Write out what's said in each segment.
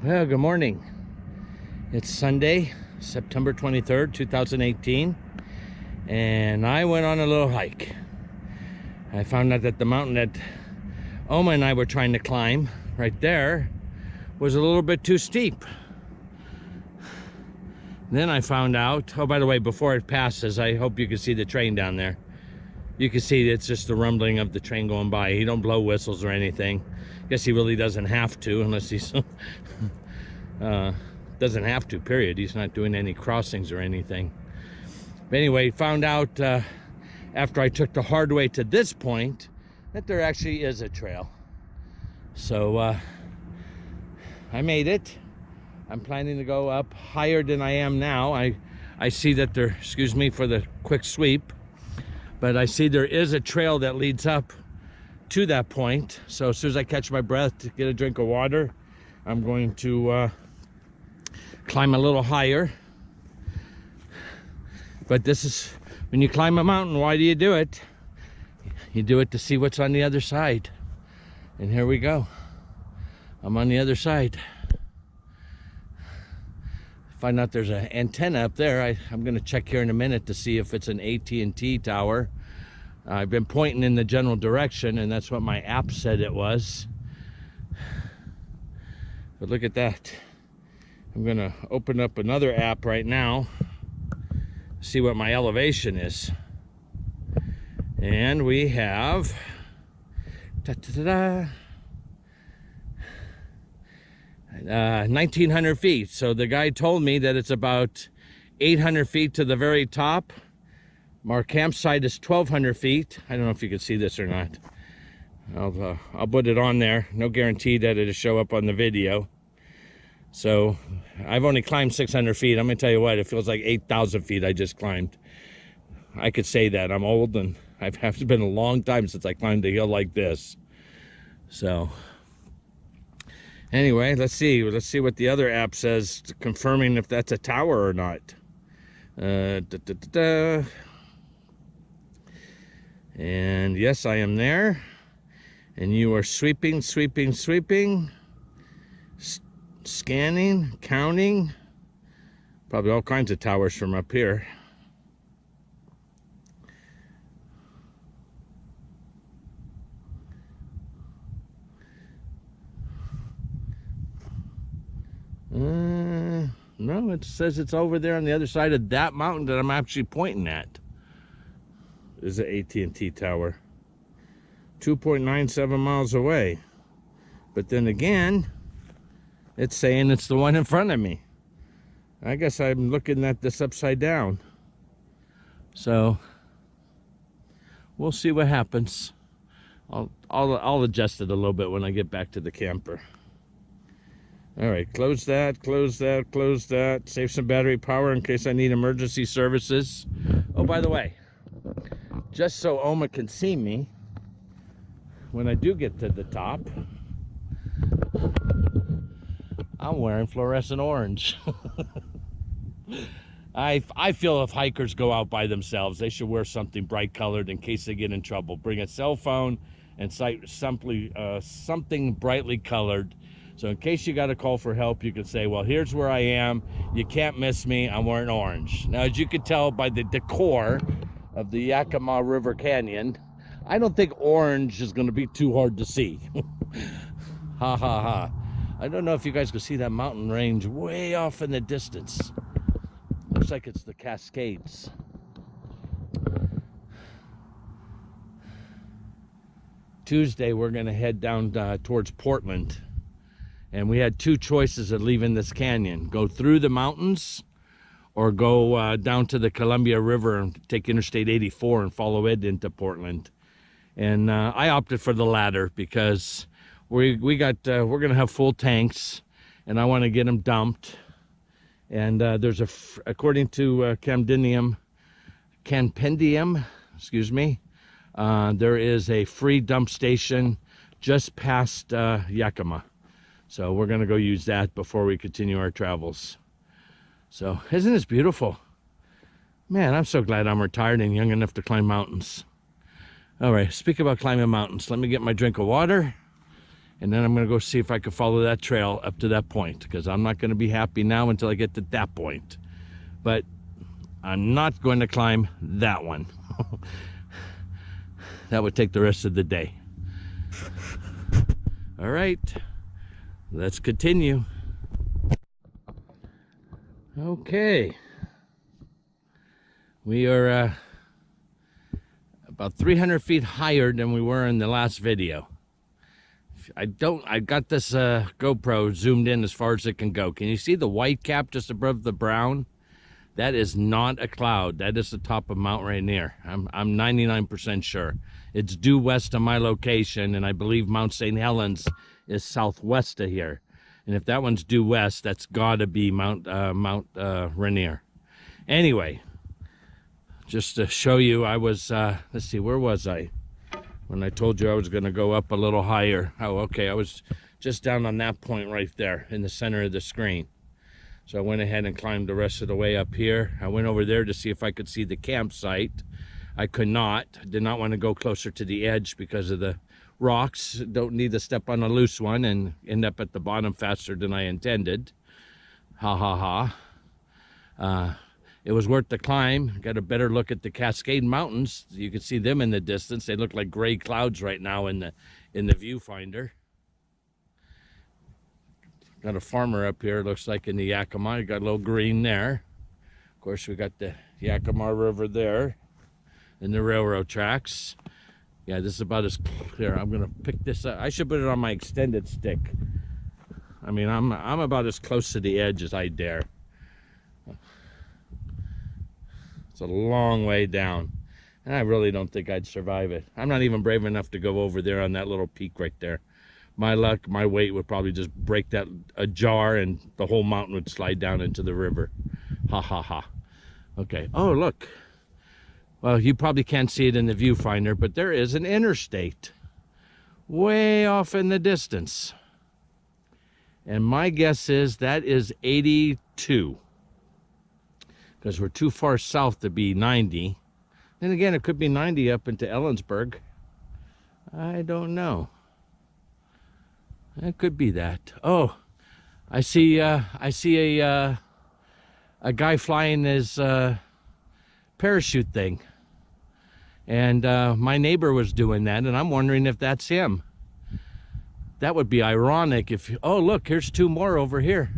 Well, good morning. It's Sunday, September 23rd, 2018, and I went on a little hike. I found out that the mountain that Oma and I were trying to climb right there was a little bit too steep. Then I found out, oh, by the way, before it passes, I hope you can see the train down there. You can see it's just the rumbling of the train going by. He don't blow whistles or anything. Guess he really doesn't have to, unless he's doesn't have to, period. He's not doing any crossings or anything. But anyway, found out after I took the hard way to this point that there actually is a trail. So I made it. I'm planning to go up higher than I am now. I see that there, excuse me for the quick sweep, but I see there is a trail that leads up to that point. So as soon as I catch my breath to get a drink of water, I'm going to climb a little higher. But this is, when you climb a mountain, why do you do it? You do it to see what's on the other side. And here we go. I'm on the other side. Find out there's an antenna up there. I'm going to check here in a minute to see if it's an AT&T tower. I've been pointing in the general direction, and that's what my app said it was. But look at that. I'm going to open up another app right now, see what my elevation is. And we have 1,900 feet. So the guy told me that it's about 800 feet to the very top. Our campsite is 1,200 feet. I don't know if you can see this or not. I'll put it on there. No guarantee that it'll show up on the video. So I've only climbed 600 feet. I'm gonna tell you what, it feels like 8,000 feet I just climbed. I could say that. I'm old, and it's been a long time since I climbed a hill like this. So anyway, let's see what the other app says, confirming if that's a tower or not. And yes, I am there. And you are sweeping, scanning, counting. Probably all kinds of towers from up here. No, it says it's over there on the other side of that mountain that I'm actually pointing at. Is an AT&T tower. 2.97 miles away. But then again, it's saying it's the one in front of me. I guess I'm looking at this upside down. So we'll see what happens. I'll adjust it a little bit when I get back to the camper. All right, close that, close that, close that. Save some battery power in case I need emergency services. Oh, by the way, just so Oma can see me, when I do get to the top, I'm wearing fluorescent orange. I feel if hikers go out by themselves, they should wear something bright colored in case they get in trouble. Bring a cell phone and something brightly colored. So in case you got a call for help, you can say, well, here's where I am. You can't miss me. I'm wearing orange. Now, as you can tell by the decor of the Yakima River Canyon, I don't think orange is going to be too hard to see. Ha, ha, ha. I don't know if you guys can see that mountain range way off in the distance. Looks like it's the Cascades. Tuesday, we're going to head down towards Portland. And we had two choices of leaving this canyon. Go through the mountains or go down to the Columbia River and take Interstate 84 and follow it into Portland. And I opted for the latter because we're going to have full tanks, and I want to get them dumped. And there's according to Campendium, excuse me, there is a free dump station just past Yakima. So we're going to go use that before we continue our travels. So isn't this beautiful? Man, I'm so glad I'm retired and young enough to climb mountains. All right, speak about climbing mountains. Let me get my drink of water, And then I'm going to go see if I can follow that trail up to that point, because I'm not going to be happy now until I get to that point. But I'm not going to climb that one. That would take the rest of the day. All right, let's continue. Okay. We are about 300 feet higher than we were in the last video. I got this GoPro zoomed in as far as it can go. Can you see the white cap just above the brown? That is not a cloud. That is the top of Mount Rainier. I'm 99% sure. It's due west of my location, and I believe Mount St. Helens is southwest of here. And if that one's due west, that's got to be Mount Rainier. Anyway, just to show you, I was, let's see, where was I? When I told you I was going to go up a little higher. Oh, okay, I was just down on that point right there in the center of the screen. So I went ahead and climbed the rest of the way up here. I went over there to see if I could see the campsite. I could not. Did not want to go closer to the edge because of the rocks. Don't need to step on a loose one and end up at the bottom faster than I intended. Ha ha ha. It was worth the climb. Got a better look at the Cascade Mountains. You can see them in the distance. They look like gray clouds right now in the viewfinder. Got a farmer up here, looks like in the Yakima. Got a little green there. Of course, we got the Yakima River there and the railroad tracks. Yeah, this is about as clear. I'm gonna pick this up. I should put it on my extended stick. I mean, I'm about as close to the edge as I dare. It's a long way down, and I really don't think I'd survive it. I'm not even brave enough to go over there on that little peak right there. My luck, my weight would probably just break that ajar, and the whole mountain would slide down into the river. Ha ha ha. Okay. Oh, look. Well, you probably can't see it in the viewfinder, but there is an interstate way off in the distance. And my guess is that is 82. Because we're too far south to be 90. Then again, it could be 90 up into Ellensburg. I don't know. It could be that. Oh, I see a guy flying his parachute thing. And my neighbor was doing that, and I'm wondering if that's him. That would be ironic if... Oh, look, here's two more over here.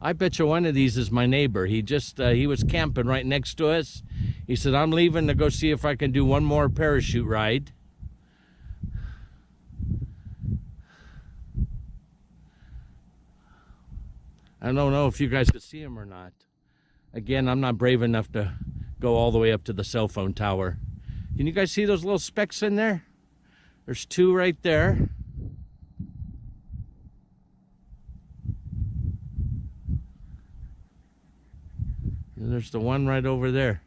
I bet you one of these is my neighbor. He just, he was camping right next to us. He said, I'm leaving to go see if I can do one more parachute ride. I don't know if you guys could see him or not. Again, I'm not brave enough to go all the way up to the cell phone tower. Can you guys see those little specks in there? There's two right there. And there's the one right over there.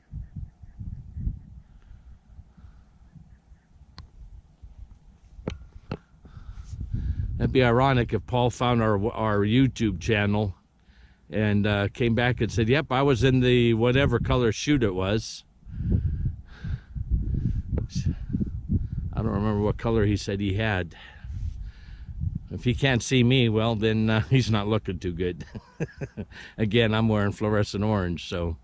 That'd be ironic if Paul found our YouTube channel and came back and said, yep, I was in the whatever color chute it was. I don't remember what color he said he had. If he can't see me, well, then he's not looking too good. Again, I'm wearing fluorescent orange, so.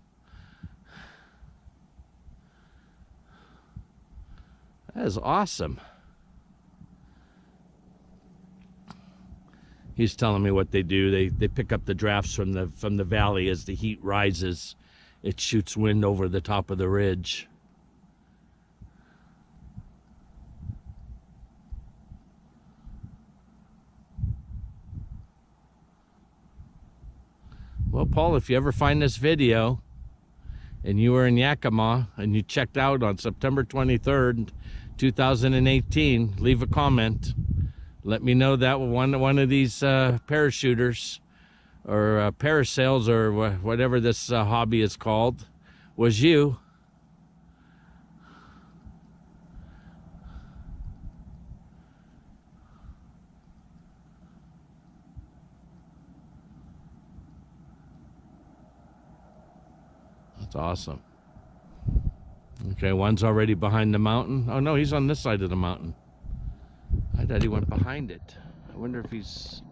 That is awesome. He's telling me what they do. They pick up the drafts from the valley as the heat rises. It shoots wind over the top of the ridge. Well, Paul, if you ever find this video and you were in Yakima and you checked out on September 23rd, 2018, leave a comment. Let me know that one of these parachuters or parasails or whatever this hobby is called was you. That's awesome. Okay, one's already behind the mountain. Oh no, he's on this side of the mountain. I thought he went behind it. I wonder if he's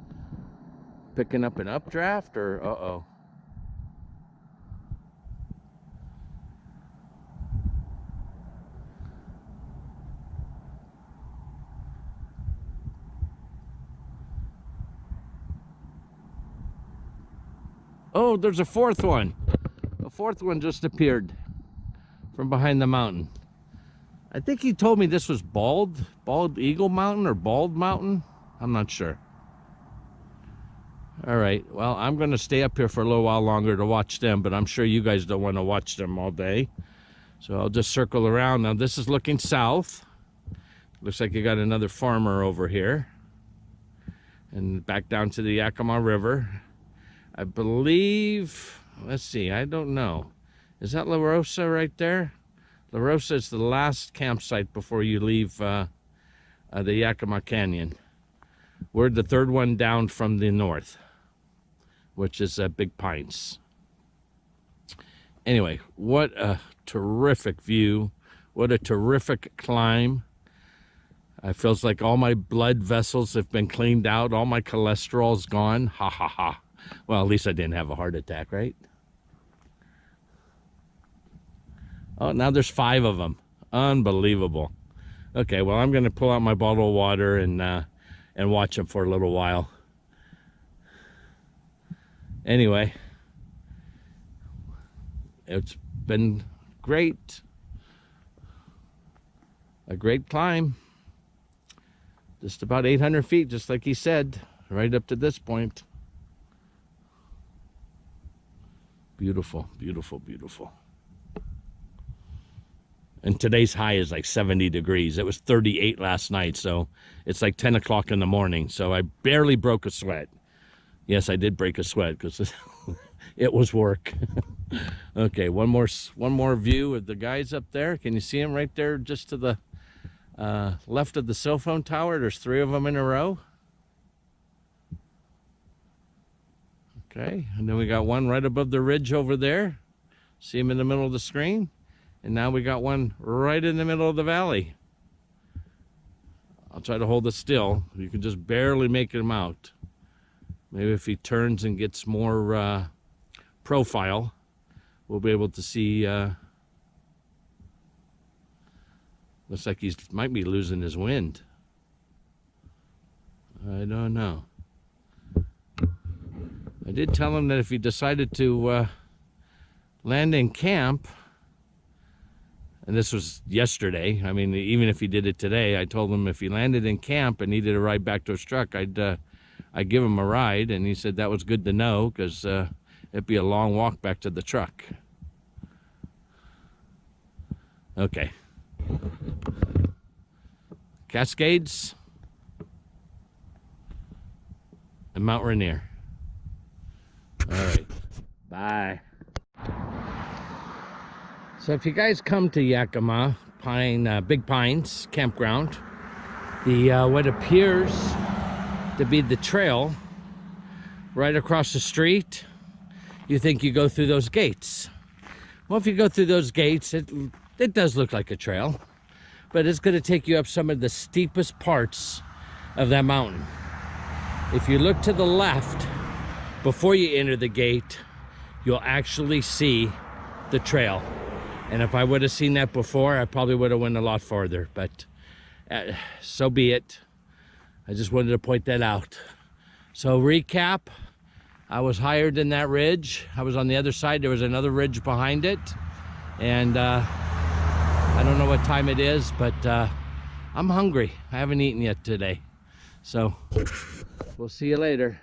picking up an updraft or uh-oh. Oh, there's a fourth one. A fourth one just appeared from behind the mountain. I think he told me this was Bald Eagle Mountain or Bald Mountain. I'm not sure. All right, well, I'm gonna stay up here for a little while longer to watch them, but I'm sure you guys don't want to watch them all day. So I'll just circle around. Now this is looking south. Looks like you got another farmer over here. And back down to the Yakima River. I believe, let's see, I don't know. Is that La Rosa right there? La Rosa is the last campsite before you leave the Yakima Canyon. We're the third one down from the north, which is Big Pines. Anyway, what a terrific view. What a terrific climb. It feels like all my blood vessels have been cleaned out. All my cholesterol's gone. Ha ha ha. Well, at least I didn't have a heart attack, right? Oh, now there's 5 of them. Unbelievable. Okay, well, I'm going to pull out my bottle of water and watch them for a little while. Anyway, it's been great. A great climb. Just about 800 feet, just like he said, right up to this point. Beautiful, beautiful, beautiful. And today's high is like 70 degrees. It was 38 last night, so it's like 10 o'clock in the morning. So I barely broke a sweat. Yes, I did break a sweat because it was work. Okay, one more view of the guys up there. Can you see them right there just to the left of the cell phone tower? There's 3 of them in a row. Okay, and then we got one right above the ridge over there. See him in the middle of the screen? And now we got one right in the middle of the valley. I'll try to hold it still. You can just barely make him out. Maybe if he turns and gets more profile, we'll be able to see. Looks like he might be losing his wind. I don't know. I did tell him that if he decided to land in camp, and this was yesterday, I mean, even if he did it today, I told him if he landed in camp and needed a ride back to his truck, I'd give him a ride, and he said that was good to know, because it'd be a long walk back to the truck. Okay. Cascades and Mount Rainier. All right, bye. So if you guys come to Yakima Big Pines Campground, the what appears to be the trail right across the street, you think you go through those gates. Well, if you go through those gates, it does look like a trail, but it's going to take you up some of the steepest parts of that mountain. If you look to the left before you enter the gate, you'll actually see the trail. And if I would have seen that before, I probably would have went a lot farther, but so be it. I just wanted to point that out. So recap, I was higher than that ridge. I was on the other side. There was another ridge behind it. And I don't know what time it is, but I'm hungry. I haven't eaten yet today. So we'll see you later.